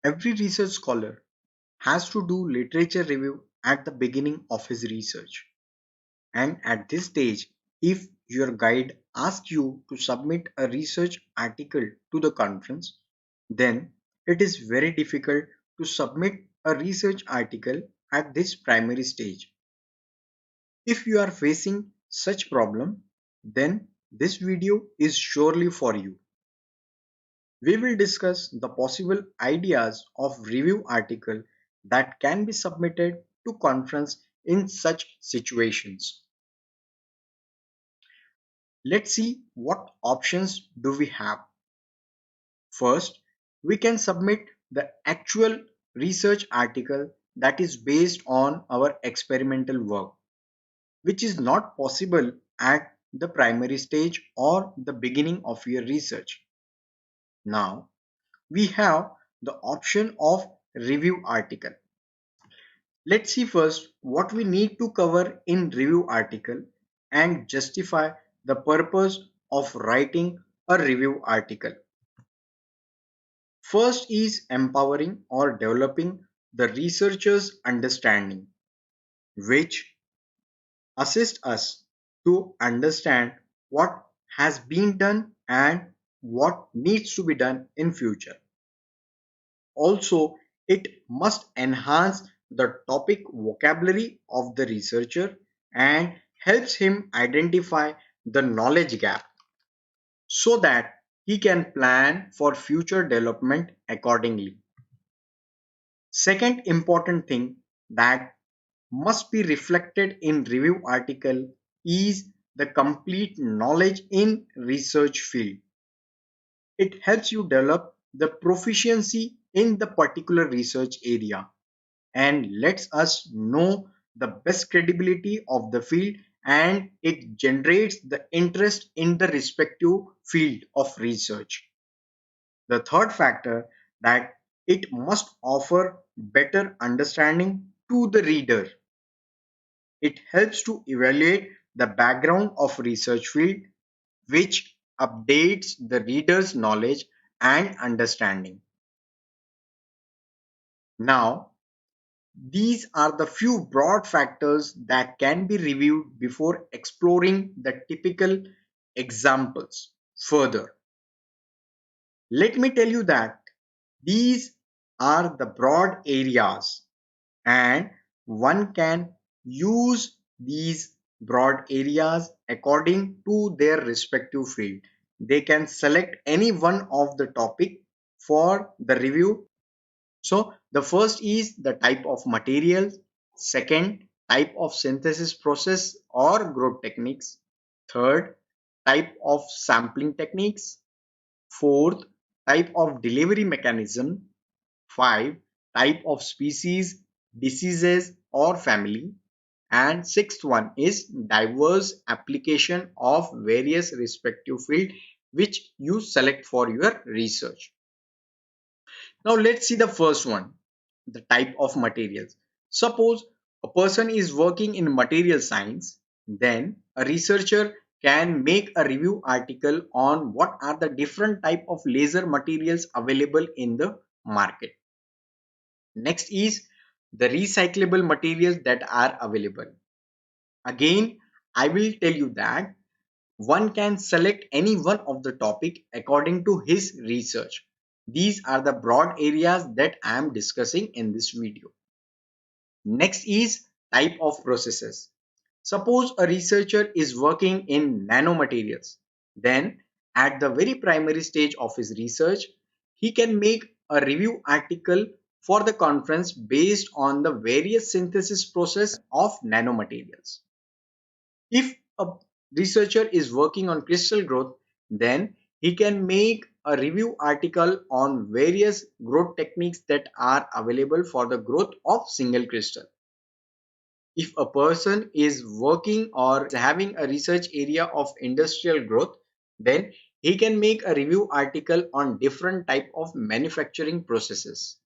Every research scholar has to do literature review at the beginning of his research. And at this stage, if your guide asks you to submit a research article to the conference, then it is very difficult to submit a research article at this primary stage. If you are facing such problem, then this video is surely for you. We will discuss the possible ideas of review article that can be submitted to conference in such situations. Let's see what options do we have. First, we can submit the actual research article that is based on our experimental work, which is not possible at the primary stage or the beginning of your research. Now, we have the option of review article. Let's see first what we need to cover in review article and justify the purpose of writing a review article. First is empowering or developing the researcher's understanding, which assist us to understand what has been done and what needs to be done in future. Also, it must enhance the topic vocabulary of the researcher and helps him identify the knowledge gap so that he can plan for future development accordingly. Second important thing that must be reflected in review article is the complete knowledge in research field. It helps you develop the proficiency in the particular research area and lets us know the best credibility of the field, and it generates the interest in the respective field of research. The third factor that it must offer better understanding to the reader. It helps to evaluate the background of research field, which updates the reader's knowledge and understanding. Now, these are the few broad factors that can be reviewed before exploring the typical examples further. Let me tell you that these are the broad areas, and one can use these broad areas according to their respective field. They can select any one of the topic for the review. So the first is the type of materials, second type of synthesis process or growth techniques, third type of sampling techniques, fourth type of delivery mechanism, five type of species, diseases or family, and sixth one is diverse application of various respective field which you select for your research. Now let's see the first one, the type of materials. Suppose a person is working in material science, then a researcher can make a review article on what are the different type of laser materials available in the market. Next is the recyclable materials that are available. Again, I will tell you that one can select any one of the topic according to his research. These are the broad areas that I am discussing in this video. Next is type of processes. Suppose a researcher is working in nanomaterials. Then at the very primary stage of his research, he can make a review article for the conference based on the various synthesis process of nanomaterials. If a researcher is working on crystal growth, then he can make a review article on various growth techniques that are available for the growth of single crystal. If a person is working or having a research area of industrial growth, then he can make a review article on different type of manufacturing processes.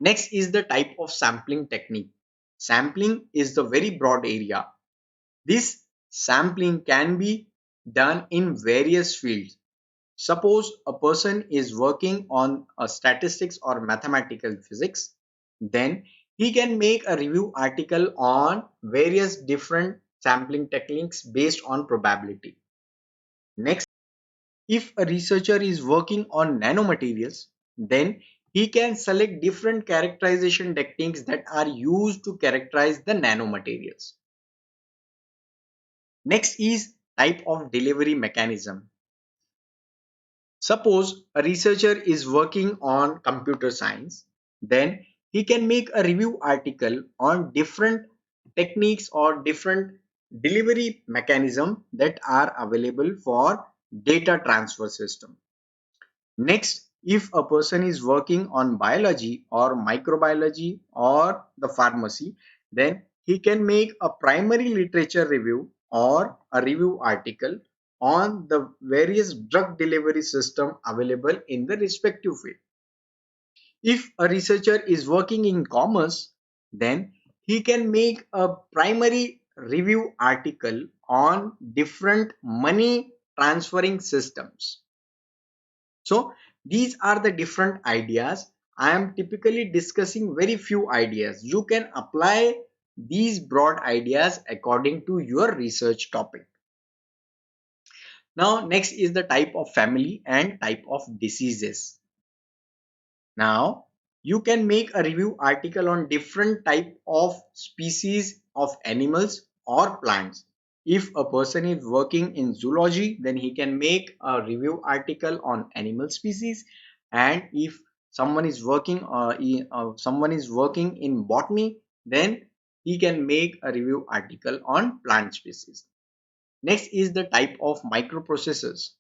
Next is the type of sampling technique. Sampling is the very broad area. This sampling can be done in various fields. Suppose a person is working on a statistics or mathematical physics, then he can make a review article on various different sampling techniques based on probability. Next, if a researcher is working on nanomaterials, then he can select different characterization techniques that are used to characterize the nanomaterials. Next is type of delivery mechanism. Suppose a researcher is working on computer science, then he can make a review article on different techniques or different delivery mechanism that are available for data transfer system. Next, if a person is working on biology or microbiology or the pharmacy, then he can make a primary literature review or a review article on the various drug delivery system available in the respective field. If a researcher is working in commerce, then he can make a primary review article on different money transferring systems. So these are the different ideas. I am typically discussing very few ideas. You can apply these broad ideas according to your research topic. Now, next is the type of family and type of diseases. Now, you can make a review article on different type of species of animals or plants. If a person is working in zoology, then he can make a review article on animal species. And if someone is working in botany, then he can make a review article on plant species. Next is the type of microprocessors.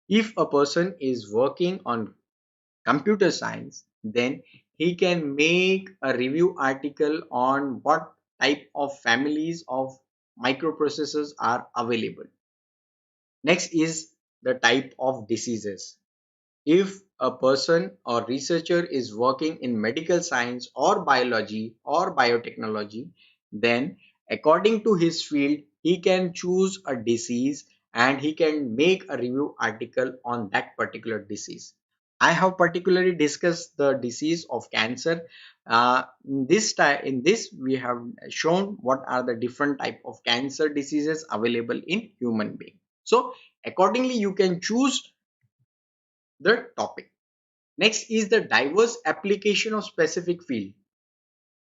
If a person is working on computer science, then he can make a review article on what type of families of microprocessors are available. Next is the type of diseases. If a person or researcher is working in medical science or biology or biotechnology, then according to his field, he can choose a disease and he can make a review article on that particular disease. I have particularly discussed the disease of cancer. In this, we have shown what are the different type of cancer diseases available in human being. So accordingly, you can choose the topic. Next is the diverse application of specific field.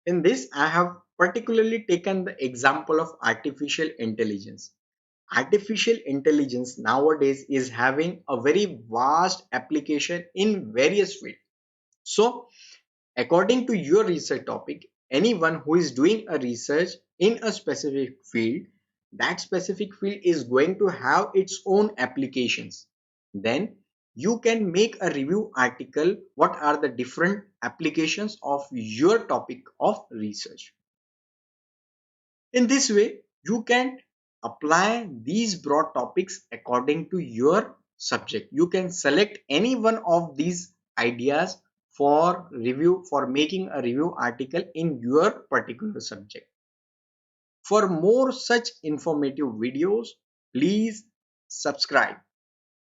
In this, I have particularly taken the example of artificial intelligence. Artificial intelligence nowadays is having a very vast application in various fields. So, according to your research topic, anyone who is doing a research in a specific field, that specific field is going to have its own applications. Then you can make a review article what are the different applications of your topic of research. In this way, you can apply these broad topics according to your subject. You can select any one of these ideas for making a review article in your particular subject. For more such informative videos, please subscribe.